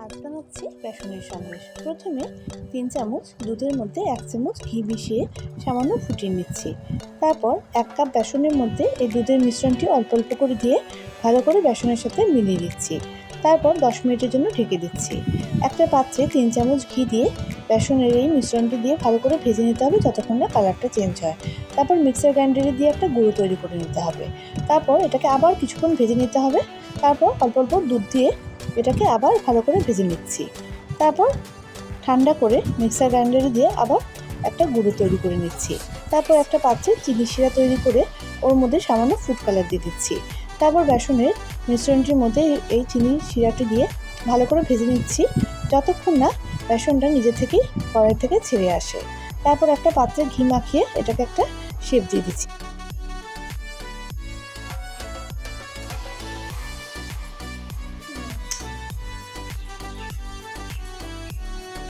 আজ বানাচ্ছি বেসনের সন্দেশ। প্রথমে 3 চামচ দুধের মধ্যে 1 চামচ ঘি মিশিয়ে সামান্য ফুটিয়ে নিচ্ছি। তারপর 1 কাপ বেসনের মধ্যে এই দুধের মিশ্রণটি অল্প অল্প করে দিয়ে ভালো করে বেসনের সাথে মিলিয়ে দিচ্ছি। তারপর 10 মিনিটের জন্য ঢেকে দিচ্ছি। একটা পাত্রে 3 চামচ ঘি দিয়ে বেসনের এই মিশ্রণটি দিয়ে ভালো করে ভেজে নিতে হবে যতক্ষণ না কালারটা চেঞ্জ হয়। তারপর মিক্সার গ্রাইন্ডারে দিয়ে একটা গুঁড়ো তৈরি করে নিতে হবে। তারপর এটাকে আবার কিছুক্ষণ ভেজে নিতে হবে। তারপর অল্প অল্প দুধ দিয়ে এটাকে আবার ভালো করে ভেজে নিচ্ছি। তারপর ঠান্ডা করে মিক্সার গ্রাইন্ডারে দিয়ে আবার একটা গুঁড়ো তৈরি করে নিচ্ছি। তারপর একটা পাত্রে চিনি শিরা তৈরি করে ওর মধ্যে সামান্য ফুড কালার দিয়ে দিচ্ছি। তারপর বেসনের মিশ্রণটির মধ্যে এই চিনি শিরাটি দিয়ে ভালো করে ভেজে নিচ্ছি যতক্ষণ না বেসনটা নিজে থেকেই কড়াই থেকে ছেড়ে আসে। তারপর একটা পাত্রে ঘি মাখিয়ে এটাকে একটা শেপ দিয়ে দিচ্ছি।